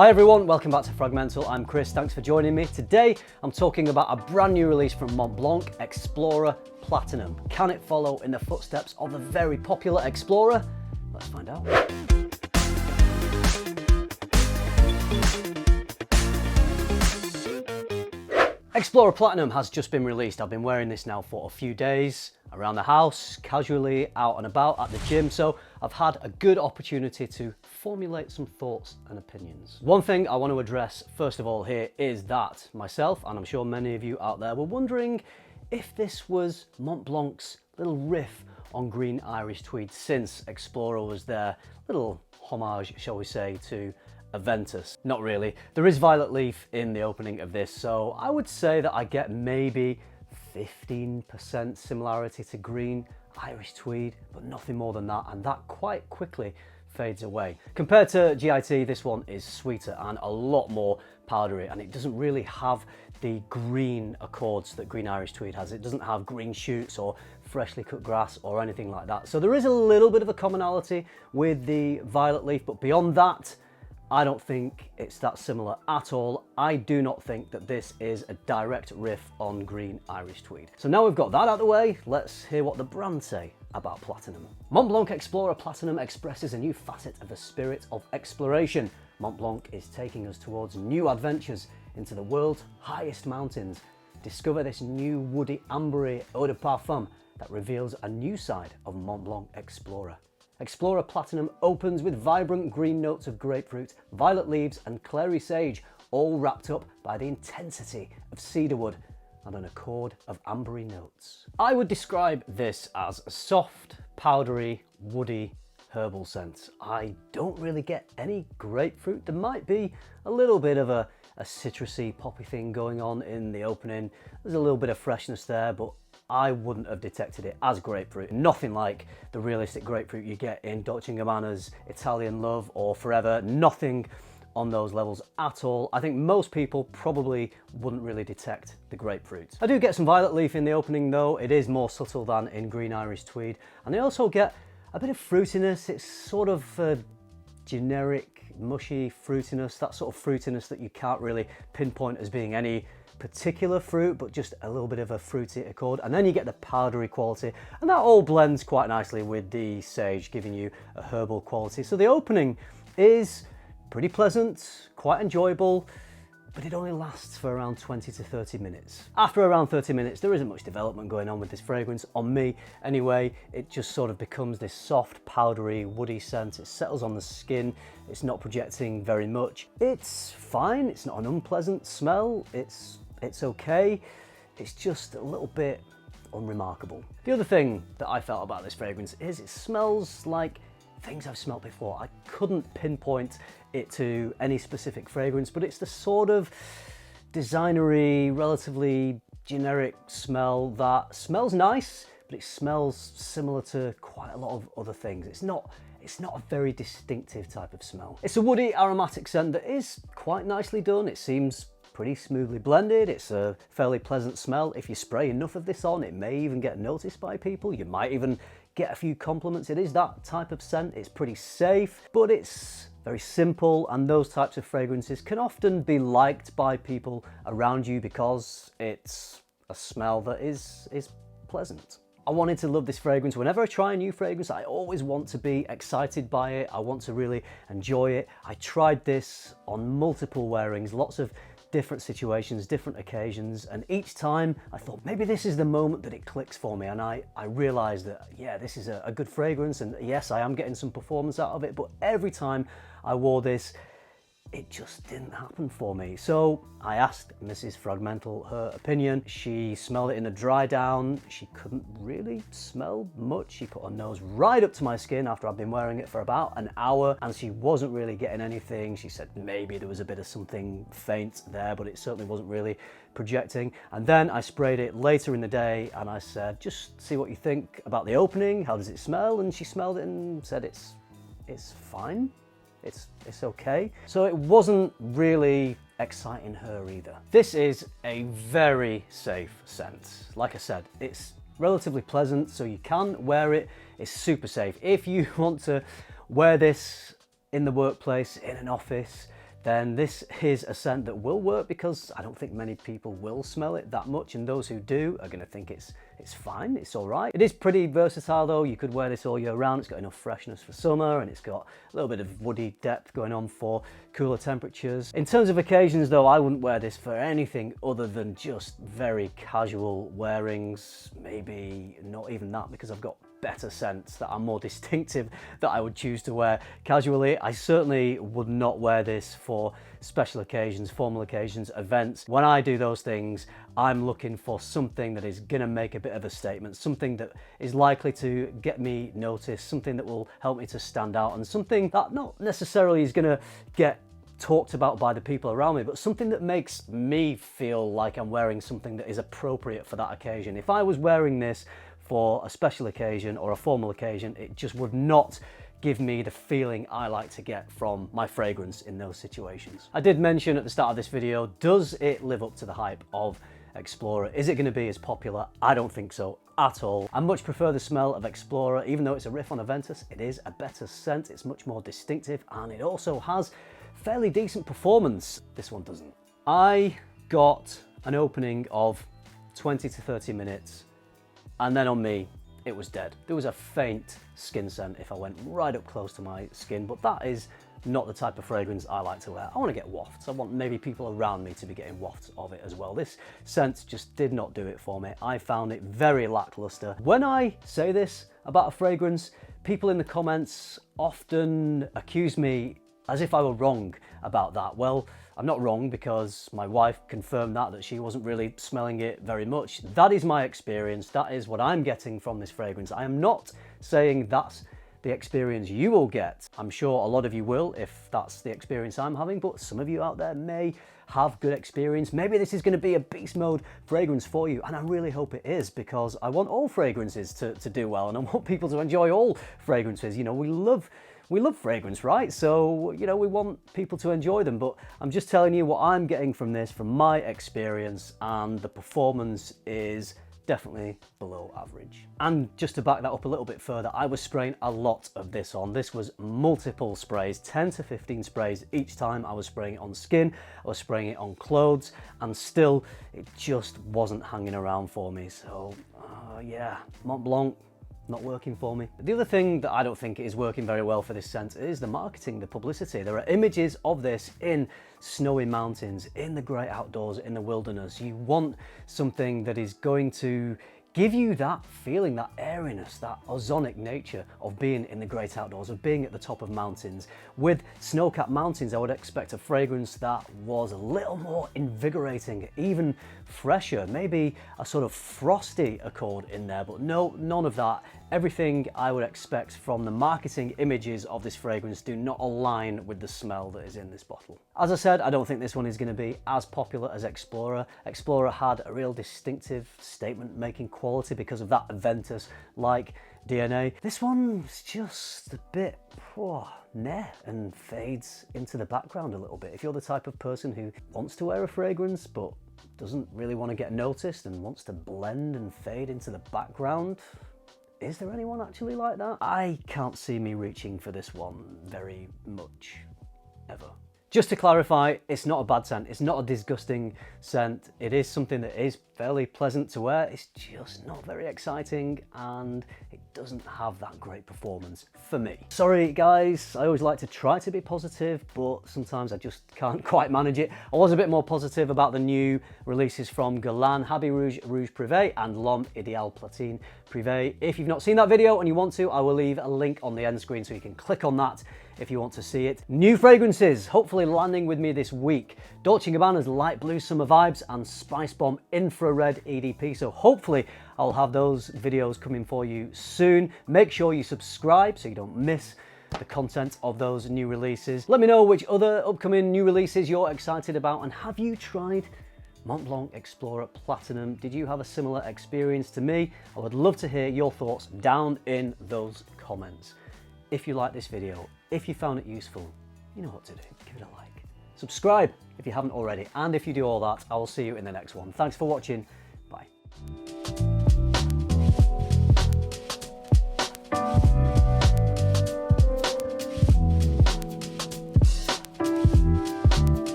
Hi everyone, welcome back to FRAG-MENTAL. I'm Chris, thanks for joining me. Today I'm talking about a brand new release from Mont Blanc Explorer Platinum. Can it follow in the footsteps of the very popular Explorer? Let's find out. Explorer Platinum has just been released. I've been wearing this now for a few days, around the house, casually, out and about, at the gym, so I've had a good opportunity to formulate some thoughts and opinions. One thing I want to address first of all here is that myself, and I'm sure many of you out there, were wondering if this was Mont Blanc's little riff on green Irish tweed, since Explorer was their little homage, shall we say, to AVENTUS. Not really. There is violet leaf in the opening of this, so I would say that I get maybe 15% similarity to green Irish tweed, but nothing more than that, and that quite quickly fades away. Compared to GIT, this one is sweeter and a lot more powdery, and it doesn't really have the green accords that green Irish tweed has. It doesn't have green shoots or freshly cut grass or anything like that. So there is a little bit of a commonality with the violet leaf, but beyond that, I don't think it's that similar at all. I do not think that this is a direct riff on green Irish tweed. So now we've got that out of the way, let's hear what the brand say about Platinum. Mont Blanc Explorer Platinum expresses a new facet of the spirit of exploration. Mont Blanc is taking us towards new adventures into the world's highest mountains. Discover this new woody ambery eau de parfum that reveals a new side of Mont Blanc Explorer. Explorer Platinum opens with vibrant green notes of grapefruit, violet leaves and clary sage, all wrapped up by the intensity of cedarwood and an accord of ambery notes. I would describe this as a soft, powdery, woody, herbal scent. I don't really get any grapefruit. There might be a little bit of a citrusy, poppy thing going on in the opening. There's a little bit of freshness there, but I wouldn't have detected it as grapefruit. Nothing like the realistic grapefruit you get in Dolce & Gabbana's Italian Love or Forever. Nothing on those levels at all. I think most people probably wouldn't really detect the grapefruit. I do get some violet leaf in the opening though. It is more subtle than in green Irish tweed. And I also get a bit of fruitiness. It's sort of a generic, mushy fruitiness, that sort of fruitiness that you can't really pinpoint as being any particular fruit, but just a little bit of a fruity accord. And then you get the powdery quality, and that all blends quite nicely with the sage, giving you a herbal quality. So the opening is pretty pleasant, quite enjoyable, but it only lasts for around 20 to 30 minutes. After around 30 minutes, there isn't much development going on with this fragrance, on me anyway. It just sort of becomes this soft, powdery, woody scent. It settles on the skin. It's not projecting very much. It's fine. It's not an unpleasant smell. It's okay. It's just a little bit unremarkable. The other thing that I felt about this fragrance is it smells like things I've smelled before. I couldn't pinpoint it to any specific fragrance, but it's the sort of designery, relatively generic smell that smells nice, but it smells similar to quite a lot of other things. It's not a very distinctive type of smell. It's a woody aromatic scent that is quite nicely done. It seems pretty smoothly blended. It's a fairly pleasant smell. If you spray enough of this on, it may even get noticed by people. You might even get a few compliments. It is that type of scent. It's pretty safe, but it's very simple, and those types of fragrances can often be liked by people around you because it's a smell that is pleasant. I wanted to love this fragrance. Whenever I try a new fragrance, I always want to be excited by it. I want to really enjoy it. I tried this on multiple wearings, lots of different situations, different occasions, and each time I thought maybe this is the moment that it clicks for me, and I realized that, yeah, this is a good fragrance, and yes, I am getting some performance out of it, but every time I wore this, it just didn't happen for me. So I asked Mrs. FRAG-MENTAL her opinion. She smelled it in a dry down. She couldn't really smell much. She put her nose right up to my skin after I'd been wearing it for about an hour, and she wasn't really getting anything. She said maybe there was a bit of something faint there, but it certainly wasn't really projecting. And then I sprayed it later in the day, and I said, just see what you think about the opening. How does it smell? And she smelled it and said it's fine. It's okay. So it wasn't really exciting her either. This is a very safe scent. Like I said, it's relatively pleasant, so you can wear it. It's super safe. If you want to wear this in the workplace, in an office, then this is a scent that will work, because I don't think many people will smell it that much, and those who do are going to think it's fine, it's all right. It is pretty versatile though. You could wear this all year round. It's got enough freshness for summer, and it's got a little bit of woody depth going on for cooler temperatures. In terms of occasions though, I wouldn't wear this for anything other than just very casual wearings. Maybe not even that, because I've got better scents that are more distinctive that I would choose to wear casually. I certainly would not wear this for special occasions, formal occasions, events. When I do those things, I'm looking for something that is gonna make a bit of a statement, something that is likely to get me noticed, something that will help me to stand out, and something that not necessarily is gonna get talked about by the people around me, but something that makes me feel like I'm wearing something that is appropriate for that occasion. If I was wearing this for a special occasion or a formal occasion, it just would not give me the feeling I like to get from my fragrance in those situations. I did mention at the start of this video, does it live up to the hype of Explorer? Is it going to be as popular? I don't think so at all. I much prefer the smell of Explorer. Even though it's a riff on AVENTUS, it is a better scent, it's much more distinctive, and it also has fairly decent performance. This one doesn't. I got an opening of 20 to 30 minutes, and then on me, it was dead. There was a faint skin scent if I went right up close to my skin, but that is not the type of fragrance I like to wear. I want to get wafts. I want maybe people around me to be getting wafts of it as well. This scent just did not do it for me. I found it very lackluster. When I say this about a fragrance, people in the comments often accuse me as if I were wrong about that. Well, I'm not wrong, because my wife confirmed that she wasn't really smelling it very much. That is my experience. That is what I'm getting from this fragrance. I am not saying that's the experience you will get. I'm sure a lot of you will if that's the experience I'm having, but some of you out there may have good experience. Maybe this is going to be a beast mode fragrance for you, and I really hope it is, because I want all fragrances to do well, and I want people to enjoy all fragrances. You know, we love fragrance, right? So, you know, we want people to enjoy them, but I'm just telling you what I'm getting from this, from my experience, and the performance is definitely below average. And just to back that up a little bit further, I was spraying a lot of this on. This was multiple sprays, 10 to 15 sprays each time. I was spraying it on skin, I was spraying it on clothes, and still it just wasn't hanging around for me. So yeah, Mont Blanc, not working for me. The other thing that I don't think is working very well for this scent is the marketing, the publicity. There are images of this in snowy mountains, in the great outdoors, in the wilderness. You want something that is going to give you that feeling, that airiness, that ozonic nature of being in the great outdoors, of being at the top of mountains. With snow-capped mountains, I would expect a fragrance that was a little more invigorating, even fresher, maybe a sort of frosty accord in there, but no, none of that. Everything I would expect from the marketing images of this fragrance do not align with the smell that is in this bottle. As I said, I don't think this one is going to be as popular as Explorer. Explorer had a real distinctive statement-making quality because of that AVENTUS-like DNA. This one's just a bit nah, and fades into the background a little bit. If you're the type of person who wants to wear a fragrance but doesn't really want to get noticed and wants to blend and fade into the background, is there anyone actually like that? I can't see me reaching for this one very much, ever. Just to clarify, it's not a bad scent, it's not a disgusting scent. It is something that is fairly pleasant to wear. It's just not very exciting, and it doesn't have that great performance for me. Sorry guys, I always like to try to be positive, but sometimes I just can't quite manage it. I was a bit more positive about the new releases from Guerlain, Habit Rouge Rouge Privé, and L'Homme Ideal Platine Privé. If you've not seen that video and you want to, I will leave a link on the end screen so you can click on that if you want to see it. New fragrances, hopefully landing with me this week. Dolce & Gabbana's Light Blue Summer Vibes and Spice Bomb Infrared EDP. So hopefully I'll have those videos coming for you soon. Make sure you subscribe so you don't miss the content of those new releases. Let me know which other upcoming new releases you're excited about, and have you tried Mont Blanc Explorer Platinum? Did you have a similar experience to me? I would love to hear your thoughts down in those comments. If you like this video, if you found it useful, you know what to do. Give it a like. Subscribe if you haven't already, and if you do all that, I will see you in the next one. Thanks for watching.